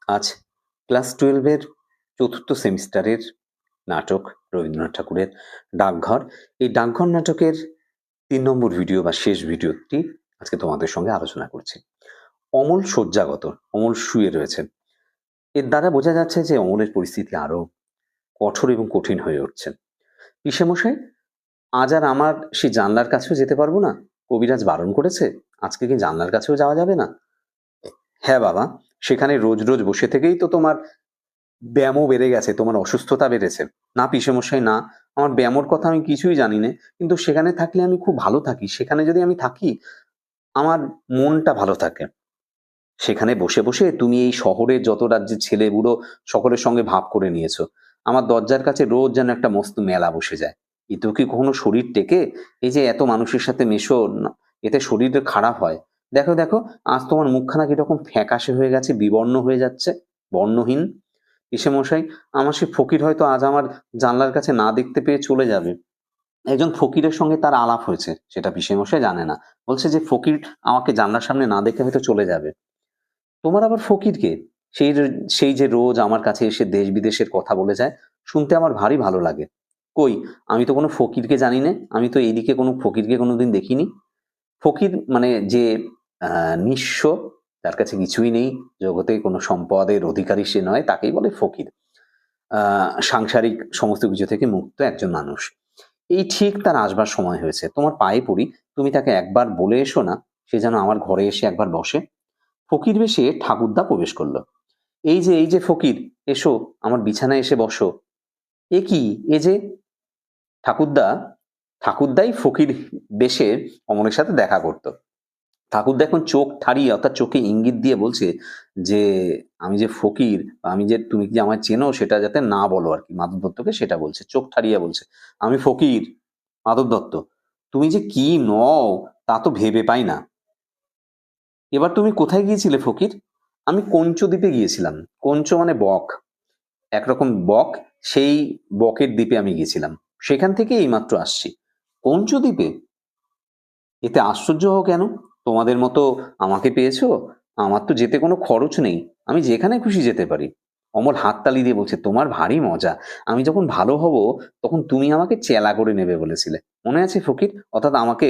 আজ ক্লাস 12-এর চতুর্থ সেমিস্টারের নাটক রবীন্দ্রনাথ ঠাকুরের 'ডাকঘর'। এই 'ডাকঘর' নাটকের ৩ নম্বর ভিডিও বা শেষ ভিডিওটি আজকে তোমাদের সঙ্গে আলোচনা করছি। অমল শয্যাগত, অমল শুয়ে রয়েছেন। এর দ্বারা বোঝা যাচ্ছে যে অমলের পরিস্থিতি আরো কঠোর এবং কঠিন হয়ে উঠছে। পিসেমশাই, আজ আর আমার সেই জানলার কাছেও যেতে পারবো না? কবিরাজ বারণ করেছে। আজকে কি জানলার কাছেও যাওয়া যাবে না? হ্যাঁ বাবা, সেখানে রোজ রোজ বসে থেকেই তো তোমার ব্যায়ামও বেড়ে গেছে, তোমার অসুস্থতা বেড়েছে। না পিসেমশাই না, আমার ব্যায়ামর কথা আমি কিছুই জানি নে। কিন্তু সেখানে থাকলে আমি খুব ভালো থাকি। সেখানে যদি আমি থাকি, আমার মনটা ভালো থাকে। সেখানে বসে, বসে তুমি এই শহরের যত রাজ্যের ছেলেবুড়ো সকলের সঙ্গে ভাব করে নিয়েছো। আমার দরজার কাছে রোজ যেন একটা মস্ত মেলা বসে যায়। এতেও কি কখনো শরীর টেকে? এই যে এত মানুষের সাথে মেশো, না, এতে শরীরের খারাপ হয়। দেখো, দেখো, আজ তোমার মুখখানা কিরকম ফ্যাকাশে হয়ে গেছে, বিবর্ণ হয়ে যাচ্ছে, বর্ণহীন। পিসেমশাই, আমার সে ফকির হয়তো আজ আমার জানলার কাছে না দেখতে পেয়ে চলে যাবে। একজন ফকিরের সঙ্গে তার আলাপ হয়েছে, সেটা পিসেমশাই জানে না। বলছে যে ফকির আমাকে জানলার সামনে না দেখে হয়তো চলে যাবে। তোমার আবার ফকির কে? সেই যে রোজ আমার কাছে এসে দেশ-বিদেশের কথা বলে যায়, শুনতে আমার ভারী ভালো লাগে। কই, আমি তো কোনো ফকিরকে জানি নে, আমি তো এইদিকে কোনো ফকিরকে কোনোদিন দেখিনি। ফকির মানে যে আ নিঃস্ব, যার কাছে কিছুই নেই, জগতে কোনো সম্পদের অধিকারী সে নয়, তাকেই বলে ফকির। আ সাংসারিক সমস্ত কিছু থেকে মুক্ত একজন মানুষ। এই ঠিক তার আসবার সময় হয়েছে। তোমার পায়ে পড়ি, তুমি তাকে একবার বলে এসো না, সে যেন আমার ঘরে এসে একবার বসে। ফকির বেশে ঠাকুরদা প্রবেশ করল। এই যে ফকির, এসো, আমার বিছানায় এসে বসো। এ কি, এ যে? ঠাকুরদা, ঠাকুরদাই ফকির বেশে অমলের সাথে দেখা করত। ঠাকুরদা এখন চোখ ঠাড়িয়ে, অর্থাৎ চোখে ইঙ্গিত দিয়ে বলছে যে, আমি যে ফকির, আমি যে, তুমি কি আমায় চেনো সেটা যাতে না বলো আরকি। মাধব দত্তকে সেটা বলছে। চোখ ঠাড়িয়ে বলছে, আমি ফকির, মাধব দত্ত। তুমি যে কি নও তা তো ভেবে পাই না। এবার তুমি কোথায় গিয়েছিলে ফকির? আমি কঞ্চদ্বীপে গিয়েছিলাম। কঞ্চ মানে বক। একরকম বক, সেই বকের দ্বীপে আমি গেছিলাম। সেখান থেকে এইমাত্র আসছি। পঞ্চদ্বীপে? এতে আশ্চর্য হও কেন? তোমাদের মতো আমাকে পেয়েছো? আমার তো যেতে কোনো খরচ নেই। আমি যেখানে খুশি যেতে পারি। অমল হাততালি দিয়ে বলছে, তোমার ভারী মজা। আমি যখন ভালো হব, তখন তুমি আমাকে চেলা করে নেবে বলেছিলে। মনে আছে ফকির? অর্থাৎ আমাকে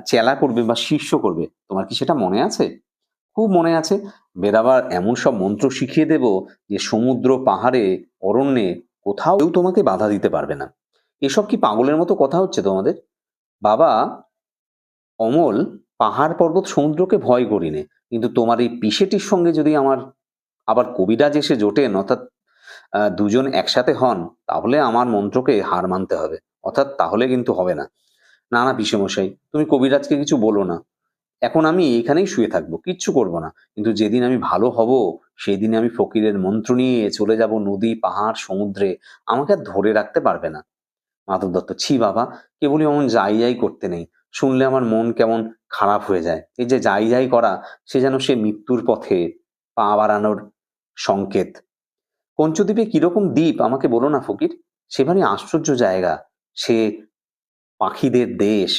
চেলা করবে বা শিষ্য করবে। তোমার কি সেটা মনে আছে? খুব মনে আছে। বেরাবার এমন সব মন্ত্র শিখিয়ে দেব যে সমুদ্র, পাহাড়ে, অরণ্যে কোথাও কেউ তোমাকে বাধা দিতে পারবে না। এসব কি পাগলের মতো কথা হচ্ছে তোমাদের? বাবা অমল, পাহাড়, পর্বত, সমুদ্রকে ভয় করি নে। কিন্তু তোমার এই পিসেটির সঙ্গে যদি আমার আবার কবিরাজ এসে জোটেন, অর্থাৎ দুজন একসাথে হন, তাহলে আমার মন্ত্রকে হার মানতে হবে। অর্থাৎ তাহলে কিন্তু হবে না। না, না পিসেমশাই, তুমি কবিরাজকে কিছু বলো না। এখন আমি এইখানেই শুয়ে থাকবো, কিচ্ছু করব না। কিন্তু যেদিন আমি ভালো হব, সেদিন আমি ফকিরের মন্ত্র নিয়ে চলে যাব নদী, পাহাড়, সমুদ্রে। আমাকে আর ধরে রাখতে পারবে না। মাধব দত্ত, ছি বাবা, কেবলই অমন যাই যাই করতে নেই। শুনলে আমার মন কেমন খারাপ হয়ে যায়। এই যে যাই যাই করা, সে যেন সে মৃত্যুর পথে পা বাড়ানোর সংকেত। পঞ্চদ্বীপে কিরকম দ্বীপ আমাকে বলো না ফকির? সে ভারী আশ্চর্য জায়গা। সে পাখিদের দেশ।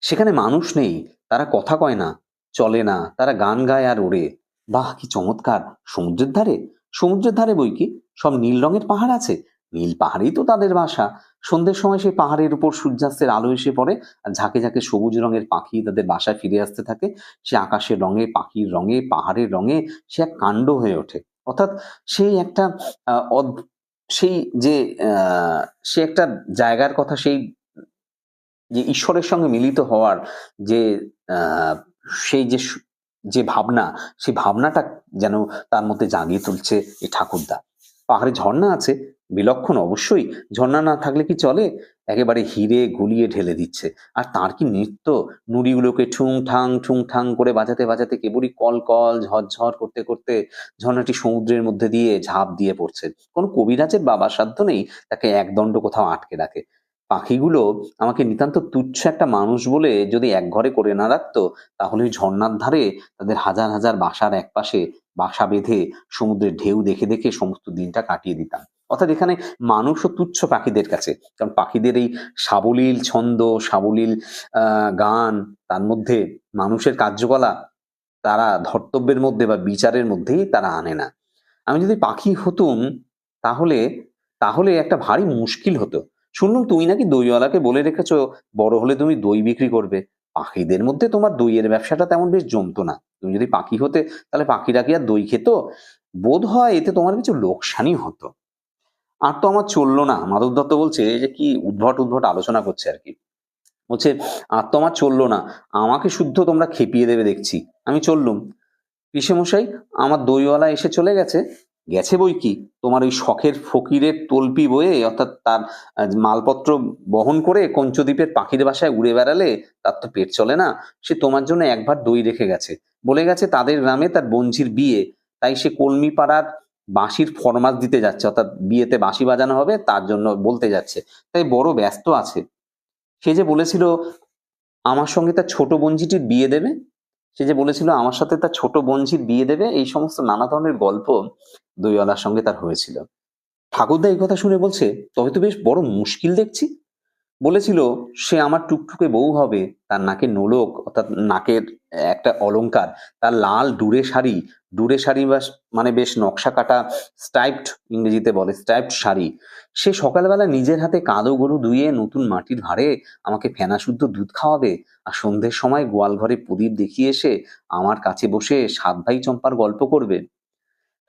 সেখানে মানুষ নেই, তারা কথা কয় না, চলে না, তারা গান গায় আর ওড়ে। বাহ কি চমৎকার! সমুদ্রের ধারে? সমুদ্রের ধারে বৈকি, সব নীল রঙের পাহাড় আছে। নীল পাহাড়েই তো তাদের বাসা। সন্ধ্যের সময় সেই পাহাড়ের উপর সূর্যাস্তের আলো এসে পড়ে, আর ঝাঁকে ঝাঁকে সবুজ রঙের পাখি তাদের বাসায় ফিরে আসতে থাকে। সে আকাশের রঙে, পাখির রঙে, পাহাড়ের রঙে সে এক কাণ্ড হয়ে ওঠে। অর্থাৎ সেই একটা আ অদ সেই যে আ সে একটা জায়গার কথা, সেই যে ঈশ্বরের সঙ্গে মিলিত হওয়ার যে আ সেই যে যে ভাবনা, সেই ভাবনাটা যেন তার মধ্যে জাগিয়ে তুলছে এই ঠাকুরদা। পাহাড়ে ঝর্ণা আছে, বিলক্ষণ অবশ্যই। ঝর্ণা না থাকলে কি চলে? একেবারে হিরে গলিয়ে ঢেলে দিচ্ছে। আর তার কি নৃত্য! নুড়িগুলোকে ঠুং-ঠাং, ঠুং-ঠাং করে বাজাতে, বাজাতে কেবলই কলকল, ঝরঝর করতে, করতে ঝর্ণাটি সমুদ্রের মধ্যে দিয়ে ঝাঁপ দিয়ে পড়ছে। কোনো কবিরাজের বাবা সাধ্য নেই তাকে একদণ্ড কোথাও আটকে রাখে। পাখিগুলো আমাকে নিতান্ত তুচ্ছ একটা মানুষ বলে যদি একঘরে করে না রাখতো, তাহলে ওই ঝর্ণার ধারে তাদের হাজার, হাজার বাসার একপাশে বাসা বেঁধে সমুদ্রের ঢেউ দেখে, দেখে সমস্ত দিনটা কাটিয়ে দিতাম। অর্থাৎ এখানে মানুষও তুচ্ছ পাখিদের কাছে। কারণ পাখিদের এই সাবলীল ছন্দ, সাবলীল গান, তার মধ্যে মানুষের কার্যকলাপ, তারা ধর্তব্যের মধ্যে বা বিচারের মধ্যেই তারা আনে না। আমি যদি পাখি হতুম তাহলে তাহলে একটা ভারী মুশকিল হতো। শুনলাম তুমি নাকি দইওয়ালাকে বলে রেখেছো বড় হলে তুমি দই বিক্রি করবে। পাখিদের মধ্যে তোমার দইয়ের ব্যবসাটা তেমন বেশ জমতো না। তুমি যদি পাখি হতে তাহলে পাখিরা কি আর দই খেত? বোধ হয় এতে তোমার কিছু লোকসানই হতো। আর তো আমার চলল না। মাধব দত্ত বলছে যে কি উদ্ভট উদ্ভট আলোচনা করছে আর কি। বলছে আর তো আমার চলল না। আমাকে শুদ্ধ তোমরা খেপিয়ে দেবে দেখছি। আমি চললুম। পিসেমশাই, আমার দইওয়ালা এসে চলে গেছে। গেছে বই কি, তোমার ওই শখের ফকিরের তল্পি বয়ে অর্থাৎ তার মালপত্র বহন করে কঞ্চদ্বীপের পাখির বাসায় উড়ে বেড়ালে তার তো পেট চলে না। সে তোমার জন্য একবার দই রেখে গেছে। বলে গেছে তাদের গ্রামে তার বোনঝির বিয়ে, তাই সে কলমি পাড়ার বাঁশির ফরমাস দিতে যাচ্ছে, অর্থাৎ বিয়েতে বাঁশি বাজানো হবে তার জন্য বলতে যাচ্ছে, তাই বড় ব্যস্ত আছে। সে যে বলেছিল আমার সঙ্গে তার ছোট বোনঝিটির বিয়ে দেবে, সে যে বলেছিল আমার সাথে তার ছোট বোনঝির বিয়ে দেবে, এই সমস্ত নানা ধরনের গল্প দইওয়ালার সঙ্গে তার হয়েছিল। ঠাকুরদা এই কথা শুনে বলছে তবে তো বেশ বড় মুশকিল দেখছি। বলেছিল সে আমার টুকটুকে বউ হবে, তার নাকের নোলক অর্থাৎ নাকের একটা অলংকার, তার লাল ডুরে শাড়ি বা মানে বেশ নকশা কাটা স্ট্রাইপড, ইংরেজিতে বলে স্ট্রাইপড শাড়ি। সে সকালবেলা নিজের হাতে কালো গরু ধুয়ে নতুন মাটির ভাঁড়ে আমাকে ফেনা শুদ্ধ দুধ খাওয়াবে, আর সন্ধ্যের সময় গোয়াল ঘরে প্রদীপ দেখিয়ে এসে আমার কাছে বসে সাত ভাই চম্পার গল্প করবে।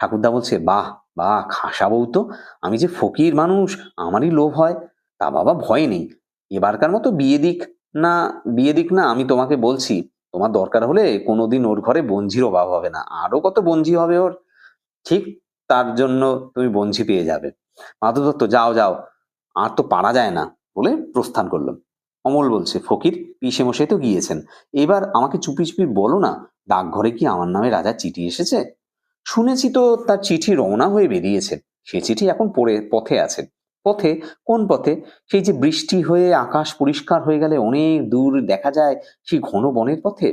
ঠাকুরদা বলছে বাহ বাহ, খাসা বউ তো। আমি যে ফকির মানুষ, আমারই লোভ হয়। তা বাবা ভয় নেই, এবারকার মতো বিয়ে দিক না, আমি তোমাকে বলছি তোমার দরকার হলে কোনোদিন ওর ঘরে বঞ্ঝির অভাব হবে না, আরো কত বঞ্ঝি হবে ওর। ঠিক তার জন্য তুমি বঞ্ঝি পেয়ে যাবে। মাধব দত্ত যাও যাও, আর তো পারা যায় না বলে প্রস্থান করলো। অমল বলছে ফকির, পিসে মশাই তো গিয়েছেন, এবার আমাকে চুপি চুপি বলো না, ডাকঘরে কি আমার নামে রাজার চিঠি এসেছে? শুনেছি তো তার চিঠি রওনা হয়ে বেরিয়েছে। সে চিঠি এখন পথে আছে। পথে? কোন পথে? সেই যে বৃষ্টি হয়ে আকাশ পরিষ্কার হয়ে গেলে অনেক দূর দেখা যায় সেই ঘন বনের পথে।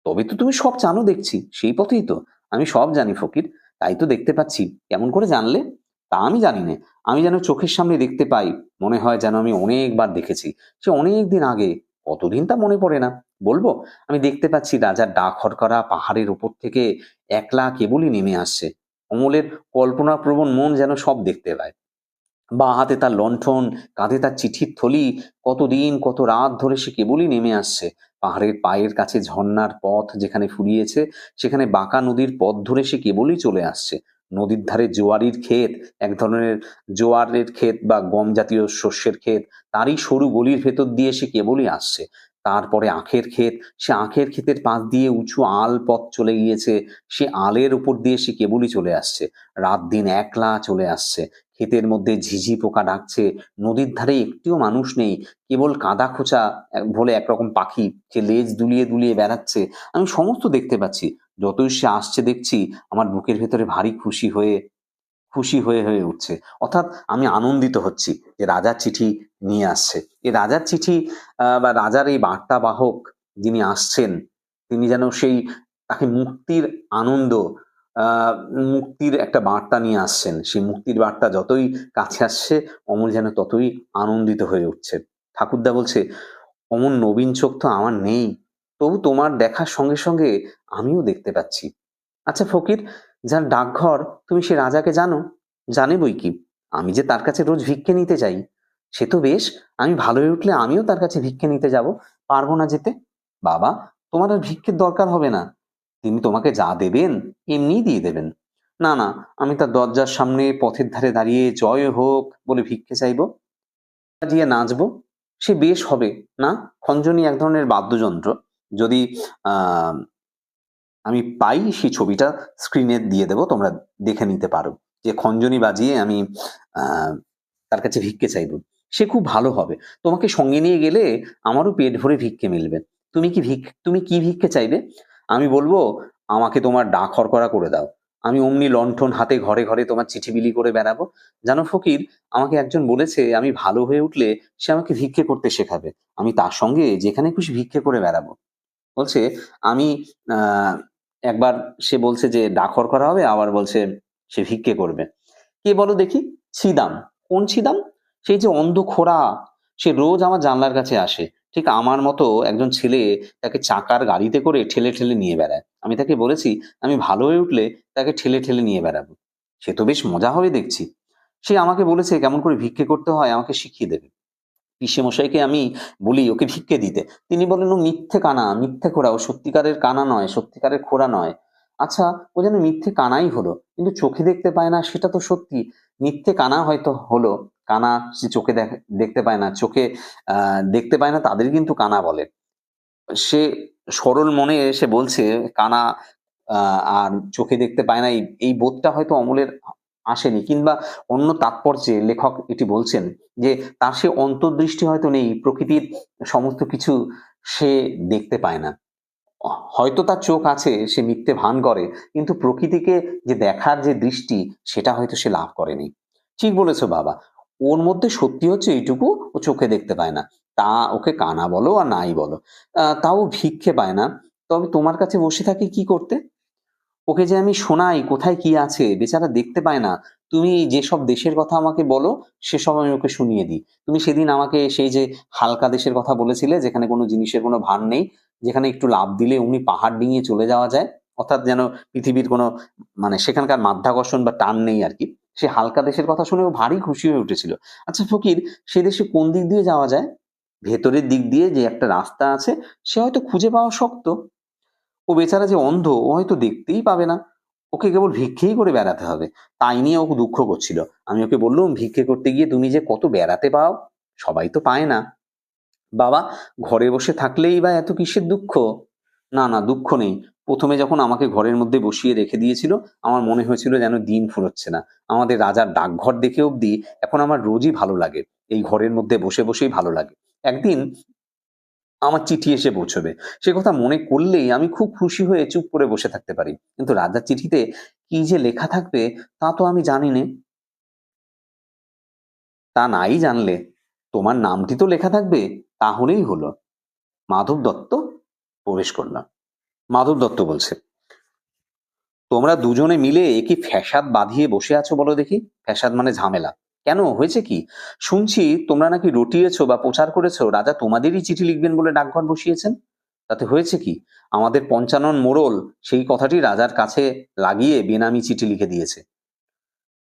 তবে তো তুমি সব জানো দেখছি, সেই পথেই তো। আমি সব জানি ফকির, তাই তো দেখতে পাচ্ছি। কেমন করে জানলে? তা আমি জানি না, আমি যেন চোখের সামনে দেখতে পাই, মনে হয় যেন আমি অনেকবার দেখেছি। সে অনেক দিন আগে, কতদিন তা মনে পড়ে না। বলবো, আমি দেখতে পাচ্ছি রাজার ডাক হরকরা পাহাড়ের উপর থেকে একলা কেবলই নেমে আসছে। অমলের কল্পনাপ্রবণ মন যেন সব দেখতে পায়। বাঁ হাতে তার লণ্ঠন, কাঁধে তার চিঠির থলি, কতদিন কত রাত ধরে সে কেবলই নেমে আসছে। পাহাড়ের পায়ের কাছে ঝর্ণার পথ যেখানে ফুরিয়েছে, সেখানে বাঁকা নদীর পথ ধরে সে কেবলই চলে আসছে। নদীর ধারে জোয়ারির ক্ষেত, এক ধরনের জোয়ারের ক্ষেত বা গম জাতীয় শস্যের ক্ষেত, তারই সরু গলির ভেতর দিয়ে সে কেবলই আসছে। তারপরে আখের ক্ষেত, সে আখের ক্ষেতের পাশ দিয়ে উঁচু আল পথ চলে গিয়েছে, সে আলের উপর দিয়ে সে কেবলই চলে আসছে। রাত দিন একলা চলে আসছে। ক্ষেতের মধ্যে ঝিঝি পোকা ডাকছে, নদীর ধারে একটিও মানুষ নেই, কেবল কাদা খোঁচা বলে একরকম পাখি যে লেজ দুলিয়ে দুলিয়ে বেড়াচ্ছে। আমি সমস্ত দেখতে পাচ্ছি। যতই সে আসছে দেখছি, আমার বুকের ভেতরে ভারী খুশি হয়ে হয়ে উঠছে। অর্থাৎ আমি আনন্দিত হচ্ছি যে রাজার চিঠি নিয়ে আসছে। এই রাজার চিঠি বা রাজার এই বার্তা বাহক যিনি আসছেন, তিনি যেন সেই তাকে মুক্তির আনন্দ, আহ মুক্তির একটা বার্তা নিয়ে আসছেন। সেই মুক্তির বার্তা যতই কাছে আসছে, অমল যেন ততই আনন্দিত হয়ে উঠছে। ঠাকুরদা বলছে অমন নবীন চোখ তো আমার নেই, তবু তোমার দেখার সঙ্গে সঙ্গে আমিও দেখতে পাচ্ছি। আচ্ছা ফকির, যার ডাকঘর, তুমি সে রাজাকে জানো? জানে বই কি, আমি যে তার কাছে রোজ ভিক্ষে নিতে যাই। সে তো বেশ, আমি ভালো হয়ে উঠলে আমিও তার কাছে ভিক্ষে নিতে যাব। পারবো না যেতে? বাবা, তোমার আর ভিক্ষের দরকার হবে না, তিনি তোমাকে যা দেবেন এমনিই দিয়ে দেবেন। না না, আমি তার দরজার সামনে পথের ধারে দাঁড়িয়ে জয় হোক বলে ভিক্ষে চাইবো, বাজিয়ে নাচবো, সে বেশ হবে না? খঞ্জনি এক ধরনের বাদ্যযন্ত্র। যদি আহ আমি পাই সেই ছবিটা স্ক্রিনে দিয়ে দেবো, তোমরা দেখে নিতে পারো যে খঞ্জনি বাজিয়ে আমি আহ তার কাছে ভিক্ষে চাইবো। সে খুব ভালো হবে। তোমাকে সঙ্গে নিয়ে গেলে আমারও পেট ভরে ভিক্ষে মিলবে। তুমি কি ভিক্ষে চাইবে? আমি বলবো আমাকে তোমার ডাক হরকরা করে দাও। আমি অমনি লণ্ঠন হাতে ঘরে ঘরে তোমার চিঠি বিলি করে বেড়াবো। জানো ফকির, আমাকে একজন বলেছে আমি ভালো হয়ে উঠলে সে আমাকে ভিক্ষে করতে শেখাবে। আমি তার সঙ্গে যেখানে খুশি ভিক্ষে করে বেড়াবো। বলছে আমি আহ একবার সে বলছে যে ডাকর করা হবে, আবার বলছে সে ভিক্ষে করবে। কে বলো দেখি? ছিদাম। কোন ছিদাম? সেই যে অন্ধ খোড়া, সে রোজ আমার জানলার কাছে আসে, ঠিক আমার মতো একজন ছেলে তাকে চাকার গাড়িতে করে ঠেলে ঠেলে নিয়ে বেড়ায়। আমি তাকে বলেছি, আমি ভালো হয়ে উঠলে তাকে ঠেলে ঠেলে নিয়ে বেড়াবো। সে তো বেশ মজা হবে দেখছি। সে আমাকে বলেছে কেমন করে ভিক্ষে করতে হয় আমাকে শিখিয়ে দেবে। পিসেমশাইকে আমি বলি ওকে ভিক্ষে দিতে। তিনি বললেন, "ও মিথ্যে কানা, মিথ্যে খোঁড়া। ও সত্যিকারের কানা নয়, সত্যিকারের খোঁড়া নয়।" আচ্ছা, ও যেন মিথ্যে কানাই হলো। কিন্তু চোখে দেখতে পায় না সেটা তো সত্যি। মিথ্যে কানা হয়তো হলো। কানা সে চোখে দেখতে পায় না। চোখে দেখতে পায় না তাদের কিন্তু কানা বলে। সে সরল মনে সে বলছে কানা আ আর চোখে দেখতে পায় না এই বোধটা হয়তো অমলের আসেনি কিংবা অন্য তাৎপর্যে লেখক এটি বলছেন যে তার সে অন্তর্দৃষ্টি হয়তো নেই। প্রকৃতির সমস্ত কিছু সে দেখতে পায় না। হয়তো তার চোখ আছে, সে মিথ্যে ভান করে। কিন্তু প্রকৃতিকে যে দেখার যে দৃষ্টি সেটা হয়তো সে লাভ করেনি। ঠিক বলেছ বাবা। ওর মধ্যে সত্যি হচ্ছে এইটুকু, ও চোখে দেখতে পায় না। তা ওকে কানা বলো আর নাই বলো। তাও ভিক্ষে পায় না। তবে তোমার কাছে বসে থাকে কি করতে? ওকে যে আমি শোনাই কোথায় কি আছে, বেচারা দেখতে পায় না। তুমি যেসব দেশের কথা আমাকে বলো, সেসব আমি ওকে শুনিয়ে দিই। তুমি সেদিন আমাকে সেই যে হালকা দেশের কথা বলেছিলে, যেখানে কোনো জিনিসের কোনো ভার নেই, যেখানে একটু লাফ দিলে অমনি পাহাড় ডিঙিয়ে চলে যাওয়া যায়। অর্থাৎ যেন পৃথিবীর কোনো মানে সেখানকার মাধ্যাকর্ষণ বা টান নেই আরকি। সে হালকা দেশের কথা শুনে ও ভারী খুশি হয়ে উঠেছিল। আচ্ছা ফকির, সে দেশে কোন দিক দিয়ে যাওয়া যায়? ভেতরের দিক দিয়ে যে একটা রাস্তা আছে, সে হয়তো খুঁজে পাওয়া শক্ত। ও বেচারা যে অন্ধ, ও হয়তো দেখতেই পাবে না। ওকে কেবল ভিক্ষেই করে বেড়াতে হবে। তাই নিয়ে ও দুঃখ করছিল। আমি ওকে বললুম, "ভিক্ষে করতে গিয়ে তুমি যে কত বেড়াতে পাও, সবাই তো পায় না।" "বাবা, ঘরে বসে থাকলেই বা এত কিসের দুঃখ?" "না, না দুঃখ নেই। ১ম এ যখন আমাকে ঘরের মধ্যে বসিয়ে রেখে দিয়েছিল, আমার মনে হয়েছিল যেন দিন ফুরোচ্ছে না। আমাদের রাজার ডাকঘর দেখে অবধি এখন আমার রোজই ভালো লাগে। এই ঘরের মধ্যে বসে, বসেই ভালো লাগে। একদিন আমার চিঠি এসে পৌঁছবে। সে কথা মনে করলেই আমি খুব খুশি হয়ে চুপ করে বসে থাকতে পারি। কিন্তু রাজার চিঠিতে কি যে লেখা থাকবে তা তো আমি জানি নে। তা নাই জানলে তোমার নামটি তো লেখা থাকবে, তাহলেই হলো।" মাধব দত্ত প্রবেশ করলাম। মাধব দত্ত বলছে, "তোমরা দুজনে মিলে এ কি ফ্যাসাদ বাঁধিয়ে বসে আছো বলো দেখি? ফ্যাসাদ মানে ঝামেলা। কেন হয়েছে কি? শুনছি তোমরা নাকি রটিয়েছ বা প্রচার করেছ রাজা তোমাদেরই চিঠি লিখবেন বলে ডাকঘর বসিয়েছেন। তাতে হয়েছে কি? আমাদের পঞ্চানন মোড়ল সেই কথাটি রাজার কাছে লাগিয়ে বেনামি চিঠি লিখে দিয়েছে।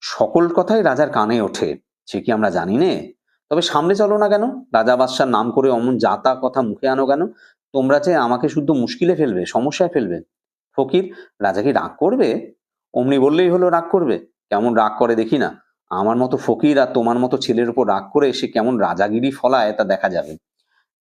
সকল কথাই রাজার কানে ওঠে, সে কি আমরা জানি নে? তবে সামনে চলো না কেন? রাজা বাদশার নাম করে অমন যা তা কথা মুখে আনো কেন? তোমরা যে আমাকে শুদ্ধ মুশকিলে ফেলবে, সমস্যায় ফেলবে।" ফকির, "রাজা কি রাগ করবে?" "অমনি বললেই হলো রাগ করবে। কেমন রাগ করে দেখি না। আমার মতো ফকির আর তোমার মতো ছেলের উপর রাগ করে সে কেমন রাজাগিরি ফলায় তা দেখা যাবে।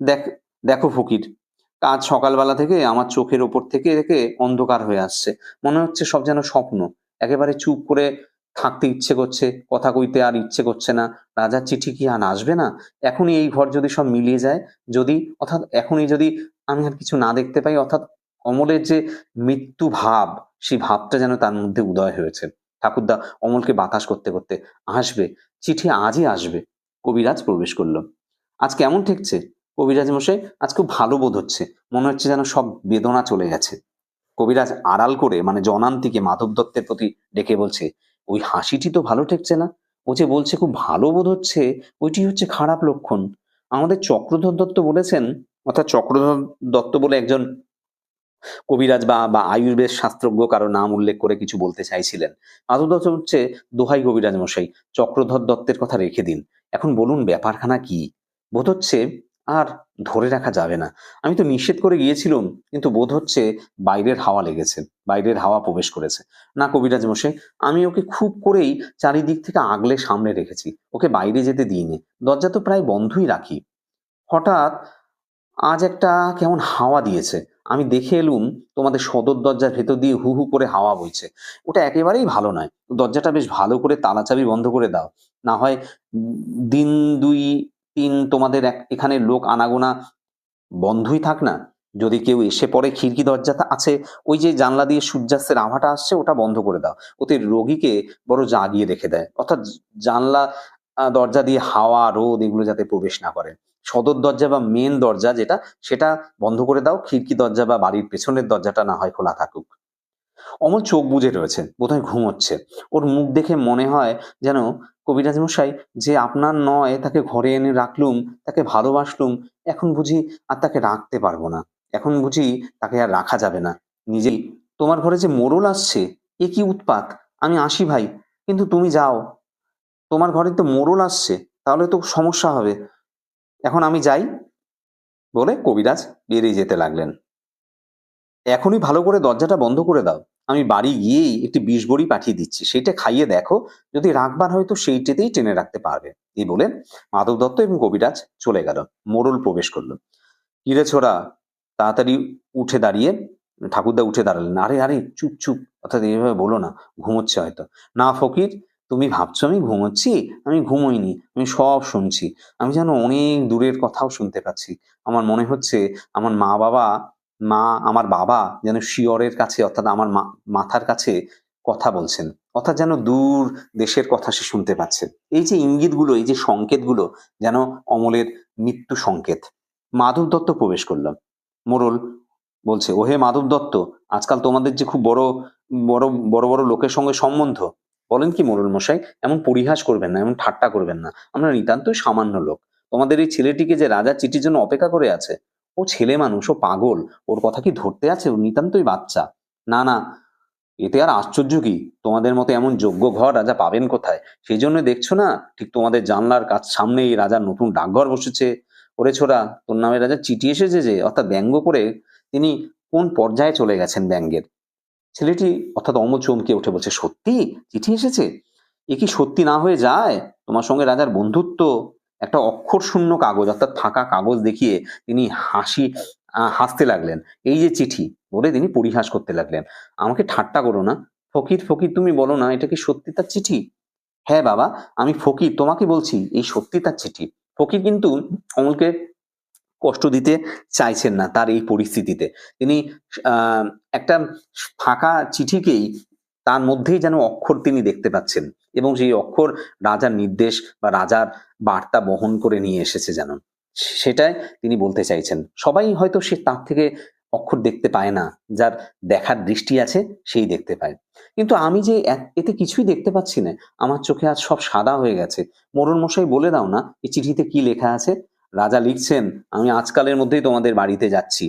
দেখ দেখো ফকির, আজ সকালবেলা থেকে আমার চোখের ওপর থেকে অন্ধকার হয়ে আসছে। মনে হচ্ছে সব যেন স্বপ্ন। একেবারে চুপ করে থাকতে ইচ্ছে করছে, কথা কইতে আর ইচ্ছে করছে না। রাজার চিঠি কি আর আসবে না? এখনই এই ঘর যদি সব মিলিয়ে যায়, যদি অর্থাৎ এখনই যদি আমি আর কিছু না দেখতে পাই, অর্থাৎ অমলের যে মৃত্যু ভাব, সেই ভাবটা যেন তার মধ্যে উদয় হয়েছে। ঠাকুরদা অমলকে বাতাস করতে করতে, "আসবে, চিঠি আজই আসবে।" কবিরাজ প্রবেশ করল। "আজ কেমন ঠেকছে?" "কবিরাজ মশাই, আজ খুব ভালো বোধ হচ্ছে। মনে হচ্ছে যেন সব বেদনা চলে গেছে।" কবিরাজ আড়াল করে মানে জনান্তিকে মাধব দত্তের প্রতি ডেকে বলছে, "ওই হাসিটি তো ভালো ঠেকছে না। ও যে বলছে খুব ভালো বোধ হচ্ছে, ওইটি হচ্ছে খারাপ লক্ষণ। আমাদের চক্রধর দত্ত বলেছেন," অর্থাৎ চক্রধর দত্ত বলে একজন কবিরাজ বা আয়ুর্বেদ শাস্ত্রজ্ঞ কারো নাম উল্লেখ করে কিছু বলতে চাইছিলেন। মাধব দত্ত হচ্ছে, "দোহাই কবিরাজ মশাই, চক্রধর দত্তের কথা রেখে দিন। এখন বলুন ব্যাপারখানা কি? বোধ হচ্ছে আর ধরে রাখা যাবে না। আমি তো নিষেধ করে গিয়েছিলুম, কিন্তু বোধ হচ্ছে বাইরের হাওয়া লেগেছে। বাইরের হাওয়া প্রবেশ করেছে। না কবিরাজ মশাই, আমি ওকে খুব করেই চারিদিক থেকে আগলে সামলে রেখেছি। ওকে বাইরে যেতে দিইনি। দরজা তো প্রায় বন্ধই রাখি। হঠাৎ আজ একটা কেমন হাওয়া দিয়েছে। আমি দেখে এলুম তোমাদের সদর দরজার ভেতর দিয়ে হু, হু করে হাওয়া বইছে। ওটা একেবারেই ভালো নয়। দরজাটা বেশ ভালো করে তালা চাবি বন্ধ করে দাও। না হয় দিন ২, ৩ তোমাদের এখানে লোক আনাগোনা বন্ধই থাক না। যদি কেউ এসে পড়ে খিড়কি দরজাটা আছে, ওই যে জানলা দিয়ে সূর্যাস্তের আভাটা আসছে ওটা বন্ধ করে দাও। ওতে রোগীকে বড় জাগিয়ে রেখে দেয়। অর্থাৎ জানলা দরজা দিয়ে হাওয়া, রোদ এগুলো যাতে প্রবেশ না করে। সদর দরজা বা মেইন দরজা যেটা সেটা বন্ধ করে দাও। খিড়কি দরজা বা বাড়ির পেছনের দরজাটা না হয় খোলা থাকুক। অমল চোখ বুজে রয়েছে, বোধহয় ঘুমোচ্ছে। ওর মুখ দেখে মনে হয় যেন কবিরাজ মশাই, যে আপনার নয় তাকে ঘরে এনে রাখলুম, তাকে ভালোবাসলুম, এখন বুঝি আর তাকে রাখতে পারবো না, এখন বুঝি তাকে আর রাখা যাবে না। নিজেই তোমার ঘরে যে মোড়ল আসছে, এ কি উৎপাত! আমি আসি ভাই, কিন্তু তুমি যাও। তোমার ঘরে তো মোড়ল আসছে, তাহলে তো সমস্যা হবে। এখন আমি যাই, বলে কবিরাজ বেরিয়ে যেতে লাগলেন। এখনই ভালো করে দরজাটা বন্ধ করে দাও। আমি বাড়ি গিয়েই একটি বিষ বড়ি পাঠিয়ে দিচ্ছি, সেইটে খাইয়ে দেখো, যদি রাখবার হয় তো সেইটেতেই টেনে রাখতে পারবে। এই বলে মাধব দত্ত এবং কবিরাজ চলে গেল। মোড়ল প্রবেশ করল। কিরে ছোড়া, তাড়াতাড়ি উঠে দাঁড়িয়ে ঠাকুরদা উঠে দাঁড়ালেন। আরে আরে, চুপ চুপ, অর্থাৎ এইভাবে বলো না, ঘুমোচ্ছে হয়তো। না ফকির, তুমি ভাবছো আমি ঘুমোচ্ছি? আমি ঘুমোইনি, আমি সব শুনছি। আমি যেন অনেক দূরের কথাও শুনতে পাচ্ছি। আমার মনে হচ্ছে আমার আমার বাবা যেন শিয়রের কাছে, অর্থাৎ আমার মাথার কাছে কথা বলছেন, অর্থাৎ যেন দূর দেশের কথা সে শুনতে পাচ্ছে। এই যে ইঙ্গিতগুলো, এই যে সংকেতগুলো, যেন অমলের মৃত্যু সংকেত। মাধব দত্ত প্রবেশ করল। মোড়ল বলছে, ওহে মাধব দত্ত, আজকাল তোমাদের যে খুব বড় বড় বড় বড় লোকের সঙ্গে সম্বন্ধ। বলেন কি মোড়ল মশাই, এমন পরিহাস করবেন না, এমন ঠাট্টা করবেন না। আমরা নিতান্তই সামান্য লোক। তোমাদের এই ছেলেটিকে যে রাজার চিঠির জন্য অপেক্ষা করে আছে, ও ছেলে মানুষ, ও পাগল, ওর কথা কি ধরতে আছে? ও নিতান্তই বাচ্চা। না না, এতে আর আশ্চর্য কি? তোমাদের মতো এমন যোগ্য ঘর রাজা পাবেন কোথায়? সেই জন্য দেখছো না, ঠিক তোমাদের জানলার কাছ সামনেই রাজার নতুন ডাকঘর বসেছে। ওরে ছোড়া, তোর নামে রাজার চিঠি এসেছে যে, অর্থাৎ ব্যঙ্গ করে তিনি কোন পর্যায়ে চলে গেছেন ব্যঙ্গের। ছেলেটি অর্থাৎ অমল চমকে উঠে বলছে, সত্যি চিঠি এসেছে? এ কি সত্যি না হয়ে যায়? তোমার সঙ্গে রাজার বন্ধুত্ব। একটা অক্ষর শূন্য কাগজ, অর্থাৎ ফাঁকা কাগজ দেখিয়ে তিনি হাসতে লাগলেন। এই যে চিঠি, বলে তিনি পরিহাস করতে লাগলেন। আমাকে ঠাট্টা করো না। ফকির ফকির তুমি বলো না, এটা কি সত্যি তার চিঠি? হ্যাঁ বাবা, আমি ফকির, তোমাকে বলছি এই সত্যি তার চিঠি। ফকির কিন্তু অমলকে কষ্ট দিতে চাইছেন না তার এই পরিস্থিতিতে। তিনি একটা ফাঁকা চিঠিকেই তার মধ্যেই যেন অক্ষর তিনি দেখতে পাচ্ছেন, এবং সেই অক্ষর রাজার নির্দেশ বা রাজার বার্তা বহন করে নিয়ে এসেছে যেন। সেটাই তিনি বলতে চাইছেন। সবাই হয়তো সে তার থেকে অক্ষর দেখতে পায় না, যার দেখার দৃষ্টি আছে সেই দেখতে পায়। কিন্তু আমি যে এতে কিছুই দেখতে পাচ্ছি না, আমার চোখে আজ সব সাদা হয়ে গেছে। মোড়ল মশাই বলে দাও না, এই চিঠিতে কি লেখা আছে? রাজা লিখছেন, আমি আজকালের মধ্যেই তোমাদের বাড়িতে যাচ্ছি।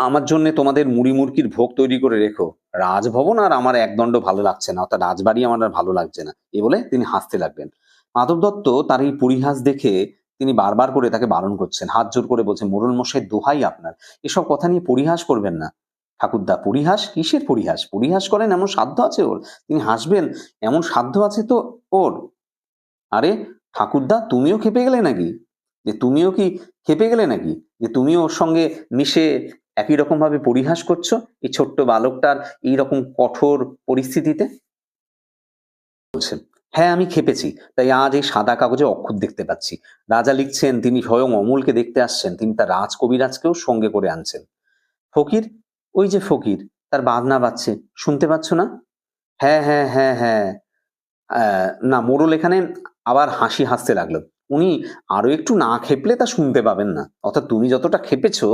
আমার জন্য তোমাদের মুড়ি মুড়কির ভোগ তৈরি করে রেখো। রাজভবন আর আমার একদণ্ড ভালো লাগছে না, অর্থাৎ রাজবাড়ি আমার আর ভালো লাগছে না। এ বলে তিনি হাসতে লাগলেন। মাধব দত্ত তার এই পরিহাস দেখে তিনি বারবার করে তাকে বারণ করছেন, হাত জোর করে বলছেন, মোড়ল মশাই দোহাই আপনার, এসব কথা নিয়ে পরিহাস করবেন না। ঠাকুরদা, পরিহাস? কিসের পরিহাস? পরিহাস করেন এমন সাধ্য আছে ওর? তিনি হাসবেন এমন সাধ্য আছে তো ওর? আরে ঠাকুরদা, তুমিও খেপে গেলে নাকি? যে তুমিও কি খেপে গেলে নাকি, যে তুমিও ওর সঙ্গে মিশে একই রকম ভাবে পরিহাস করছো এই ছোট্ট বালকটার এই রকম কঠোর পরিস্থিতিতে? বলছেন, হ্যাঁ আমি খেপেছি, তাই আজ এই সাদা কাগজে অক্ষর দেখতে পাচ্ছি। রাজা লিখছেন তিনি স্বয়ং অমলকে দেখতে আসছেন, তিনি তার রাজ কবিরাজকেও সঙ্গে করে আনছেন। ফকির, ওই যে ফকির, তার বাজনা বাজছে, শুনতে পাচ্ছ না? হ্যাঁ হ্যাঁ হ্যাঁ হ্যাঁ। না, মোড়ল এখানে আবার হাসতে লাগলো। উনি আরো একটু না খেপলে তা শুনতে পাবেন না। অর্থাৎ তুমি যতটা খেপেছো,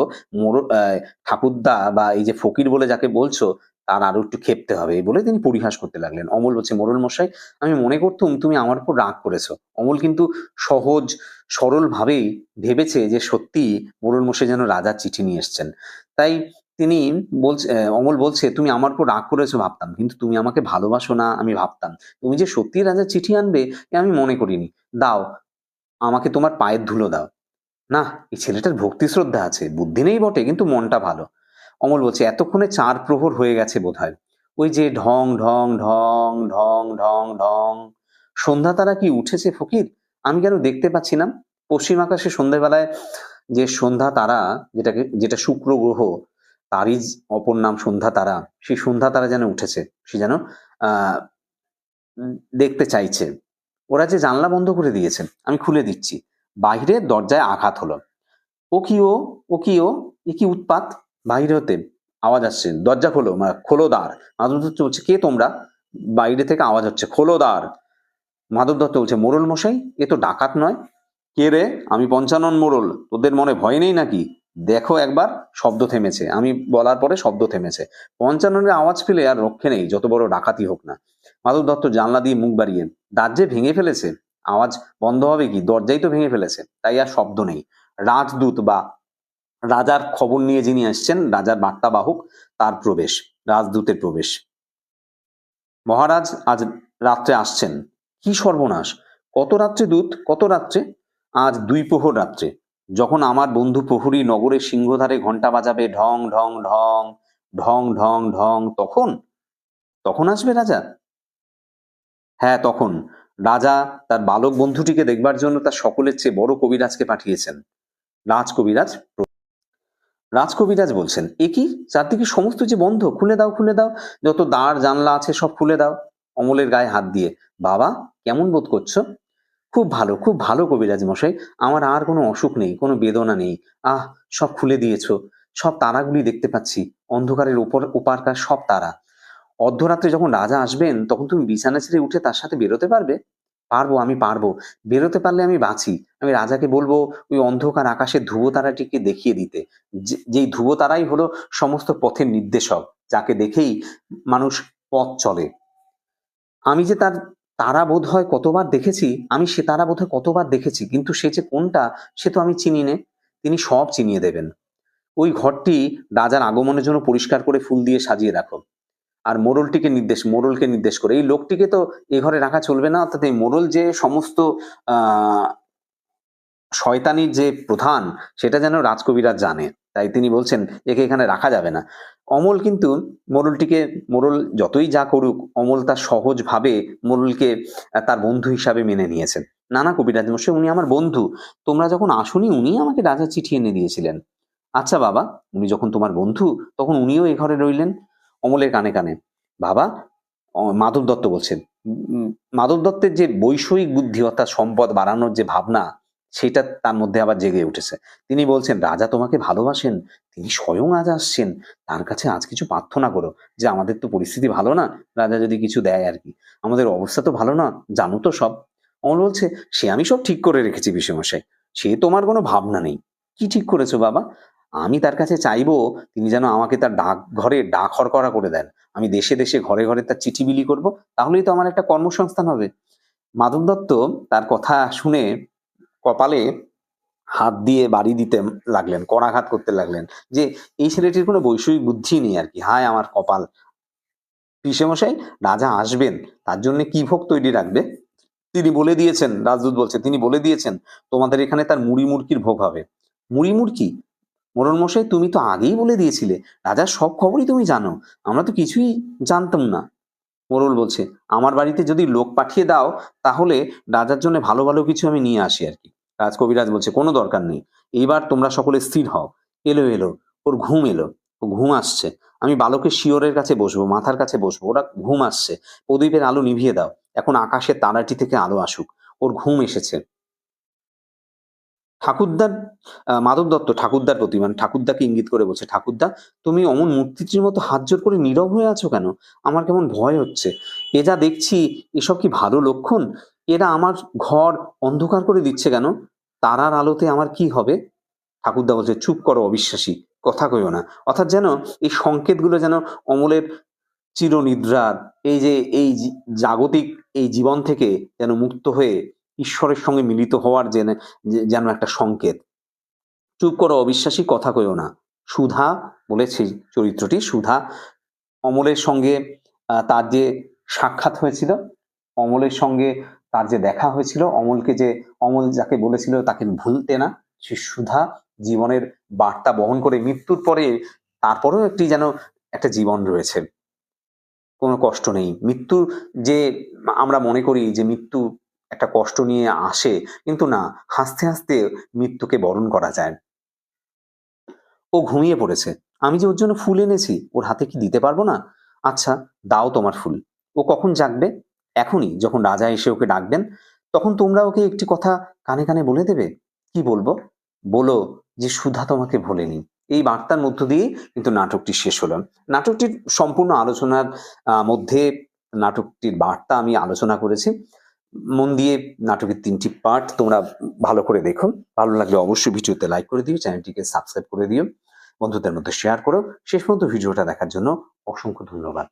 ঠাকুরদা বা এই যে ফকির বলে যাকে বলছো, তার আরো একটু খেপতে হবে। এই বলে তিনি পরিহাস করতে লাগলেন। অমল বলছে, মোড়ল মশাই, আমি মনে করতুম তুমি আমার উপর রাগ করেছো। অমল কিন্তু সহজ সরল ভাবেই ভেবেছে যে সত্যিই মোড়ল মশাই যেন রাজার চিঠি নিয়ে এসছেন। তাই তিনি অমল বলছে, তুমি আমার উপর রাগ করেছো ভাবতাম, কিন্তু তুমি আমাকে ভালোবাসো না আমি ভাবতাম। তুমি যে সত্যিই রাজার চিঠি আনবে এ আমি মনে করিনি। দাও, আমাকে তোমার পায়ের ধুলো দাও। না, এই ছেলেটার ভক্তি শ্রদ্ধা আছে, বুদ্ধি নেই বটে, কিন্তু মনটা ভালো। অমল বলছে, এতক্ষণে ৪ প্রহর হয়ে গেছে বোধহয়। ওই যে ঢং ঢং ঢং ঢং ঢং ঢং, সন্ধ্যা তারা কি উঠেছে ফকির? আমি কেন দেখতে পাচ্ছি না? পশ্চিম আকাশে সন্ধ্যাবেলায় যে সন্ধ্যা তারা, যেটা শুক্র গ্রহ, তারই অপর নাম সন্ধ্যা তারা, সেই সন্ধ্যা তারা যেন উঠেছে। সে যেন আহ দেখতে চাইছে। ওরা যে জানলা বন্ধ করে দিয়েছেন, আমি খুলে দিচ্ছি। বাইরে দরজায় আঘাত হলো। ও কি ও? ও কি ও? এ কি উৎপাত? বাইরে হতে আওয়াজ আসছে, দরজা খোলো, খোলো দ্বার। মাধব দত্ত বলছে, কে তোমরা? বাইরে থেকে আওয়াজ হচ্ছে, খোলো দ্বার। মাধব দত্ত বলছে, মোড়ল মশাই, এ তো ডাকাত নয়। কে রে? আমি পঞ্চানন মোড়ল, তোদের মনে ভয় নেই নাকি? দেখো একবার, শব্দ থেমেছে, আমি বলার পরে শব্দ থেমেছে। পঞ্চাননের আওয়াজ পেলে আর রক্ষে নেই, যত বড় ডাকাতি হোক না। মাধব দত্ত জানলা দিয়ে মুখ বাড়িয়ে, দাঁত যে ভেঙে ফেলেছে, আওয়াজ বন্ধ হবে কি, দরজাই তো ভেঙে ফেলেছে, তাই আর শব্দ নেই। রাজদূত বা রাজার খবর নিয়ে যিনি আসছেন, রাজার বার্তাবাহক, তার প্রবেশ, রাজদূতের প্রবেশ। মহারাজ আজ রাত্রে আসছেন। কি সর্বনাশ! কত রাত্রে দূত, কত রাত্রে? আজ 2 প্রহর রাত্রে, যখন আমার বন্ধু প্রহরী নগরের সিংহদ্বারে ঘণ্টা বাজাবে ঢং ঢং ঢং, ঢং ঢং ঢং, তখন তখন আসবে রাজা? হ্যাঁ, তখন। রাজা তার বালক বন্ধুটিকে দেখবার জন্য তার সকলের চেয়ে বড় কবিরাজকে পাঠিয়েছেন। রাজকবিরাজ রাজকবিরাজ বলছেন, এ কি, চারদিকে সমস্ত যে বন্ধ, খুলে দাও, খুলে দাও, যত দ্বার জানলা আছে সব খুলে দাও। অমলের গায়ে হাত দিয়ে, বাবা কেমন বোধ করছো? খুব ভালো, খুব ভালো কবিরাজ মশাই, আমার আর কোনো অসুখ নেই, কোনো বেদনা নেই। আহ, সব খুলে দিয়েছো, সব তারাগুলি দেখতে পাচ্ছি, অন্ধকারের ওপারকার সব তারা। অর্ধরাত্রে যখন রাজা আসবেন তখন তুমি বিছানা ছেড়ে উঠে তার সাথে বেরোতে পারবে? পারবো, আমি পারবো। বেরোতে পারলে আমি বাঁচি। আমি রাজাকে বলবো ওই অন্ধকার আকাশের ধ্রুবতারাটিকে দেখিয়ে দিতে, যেই ধ্রুবতারাই হলো সমস্ত পথের নির্দেশক, যাকে দেখেই মানুষ পথ চলে। আমি যে তার তারা বোধ হয় কতবার দেখেছি, আমি সে তারা বোধ হয় কতবার দেখেছি, কিন্তু সে যে কোনটা সে তো আমি চিনি নে। তিনি সব চিনিয়ে দেবেন। ওই ঘরটি রাজার আগমনের জন্য পরিষ্কার করে ফুল দিয়ে সাজিয়ে রাখো। আর মোড়লকে নির্দেশ করে, এই লোকটিকে তো এ ঘরে রাখা চলবে না, অর্থাৎ এই মোড়ল যে সমস্ত আহ শয়তানির যে প্রধান, সেটা যেন রাজকবিরাজ জানে। তাই তিনি বলছেন একে এখানে রাখা যাবে না। অমল কিন্তু মোড়ল যতই যা করুক, অমল তার সহজভাবে মোড়লকে তার বন্ধু হিসাবে মেনে নিয়েছেন। না না কবিরাজ মশাই, উনি আমার বন্ধু, তোমরা যখন আসোনি উনি আমাকে রাজার চিঠি এনে দিয়েছিলেন। আচ্ছা বাবা, উনি যখন তোমার বন্ধু তখন উনিও এ ঘরে রইলেন। অমলের কানে কানে, বাবা, মাধব দত্ত বলছেন, উম, মাধব দত্তের যে বৈষয়িক বুদ্ধি অর্থাৎ সম্পদ বাড়ানোর যে ভাবনা, সেটা তার মধ্যে আবার জেগে উঠেছে। তিনি বলছেন, রাজা তোমাকে ভালোবাসেন, তিনি স্বয়ং আজ আসছেন, তার কাছে আজ কিছু প্রার্থনা করো, যে আমাদের তো পরিস্থিতি ভালো না, রাজা যদি কিছু দেয় আর কি, আমাদের অবস্থা তো ভালো না, জানো তো সব। অমল বলছে, সে আমি সব ঠিক করে রেখেছি বিষয়মশাই, সে তোমার কোনো ভাবনা নেই। কি ঠিক করেছো বাবা? আমি তার কাছে চাইবো তিনি যেন আমাকে তার ঘরে ডাক হরকরা করে দেন, আমি দেশে দেশে ঘরে ঘরে তার চিঠি বিলি করব, তাহলেই তো আমার একটা কর্মসংস্থান হবে। মাধব দত্ত তার কথা শুনে কপালে হাত দিয়ে বাড়ি দিতে লাগলেন, করাঘাত করতে লাগলেন, যে এই ছেলেটির কোনো বৈষয়িক বুদ্ধি নেই আর কি, হায় আমার কপাল। পিসেমশাই, রাজা আসবেন, তার জন্য কি ভোগ তৈরি রাখবে? তিনি বলে দিয়েছেন, রাজদূত বলছে, তিনি বলে দিয়েছেন তোমাদের এখানে তার মুড়ি মুড়কির ভোগ হবে। মুড়ি মুড়কি? মোড়ল মশাই, তুমি তো আগেই বলে দিয়েছিলে, রাজার সব খবরই তুমি জানো, আমরা তো কিছুই জানতাম না। মোড়ল বলছে, আমার বাড়িতে যদি লোক পাঠিয়ে দাও, তাহলে রাজার জন্য ভালো ভালো কিছু আমি নিয়ে আসি আর কি। রাজকবিরাজ বলছে, কোনো দরকার নেই, এইবার তোমরা সকলে স্থির হও। এলো এলো, ওর ঘুম এলো, ও ঘুম আসছে। আমি বালকের শিয়রের কাছে বসবো, মাথার কাছে বসবো, ওরা ঘুম আসছে। প্রদীপের আলো নিভিয়ে দাও, এখন আকাশের তারাটি থেকে আলো আসুক, ওর ঘুম এসেছে। ঠাকুরদার মাধব দত্ত ঠাকুরদার প্রতি, মানে ঠাকুরদাকে ইঙ্গিত করে বলছে, ঠাকুরদা, তুমি অমন মূর্তিটির মতো হাত জোড় করে নীরব হয়ে আছো কেন? আমার কেমন ভয় হচ্ছে। এ যা দেখছি, এসব কি ভালো লক্ষণ? এরা আমার ঘর অন্ধকার করে দিচ্ছে কেন? তারার আলোতে আমার কি হবে? ঠাকুরদা বলছে, চুপ করো অবিশ্বাসী, কথা কইও না। অর্থাৎ যেন এই সংকেতগুলো যেন অমলের চিরনিদ্রার এই যে জাগতিক এই জীবন থেকে যেন মুক্ত হয়ে ঈশ্বরের সঙ্গে মিলিত হওয়ার যেন একটা সংকেত। চুপ করো অবিশ্বাসী, কথা কইও না। সুধা বলেছি, চরিত্রটি সুধা, অমলের সঙ্গে তার যে সাক্ষাৎ হয়েছিল, অমলের সঙ্গে তার যে দেখা হয়েছিল, অমল যাকে বলেছিল তাকে ভুলতে না, সে সুধা জীবনের বার্তা বহন করে মৃত্যুর পরে, তারপরেও একটি যেন একটা জীবন রয়েছে, কোনো কষ্ট নেই। মৃত্যু যে আমরা মনে করি যে মৃত্যু একটা কষ্ট নিয়ে আসে, কিন্তু না, হাসতে হাসতে মৃত্যুকে বরণ করা যায়। ও ঘুমিয়ে পড়েছে, আমি যে ওর জন্য ফুল এনেছি, ওর হাতে কি দিতে পারবো না? আচ্ছা, দাও তোমার ফুল। ও কখন জাগবে? এখনই, যখন রাজা এসে ওকে ডাকবেন, তখন তোমরা ওকে একটি কথা কানে কানে বলে দেবে। কি বলবো? বলো যে সুধা তোমাকে ভোলেনি। এই বার্তার মধ্য দিয়ে কিন্তু নাটকটি শেষ হলো। নাটকটির সম্পূর্ণ আলোচনার মধ্যে নাটকটির বার্তা আমি আলোচনা করেছি। মন দিয়ে নাটকের 3টি পার্ট তোমরা ভালো করে দেখো। ভালো লাগলে অবশ্যই ভিডিওতে লাইক করে দিও, চ্যানেলটিকে সাবস্ক্রাইব করে দিও, বন্ধুদের মধ্যে শেয়ার করো। শেষ পর্যন্ত ভিডিওটা দেখার জন্য অসংখ্য ধন্যবাদ।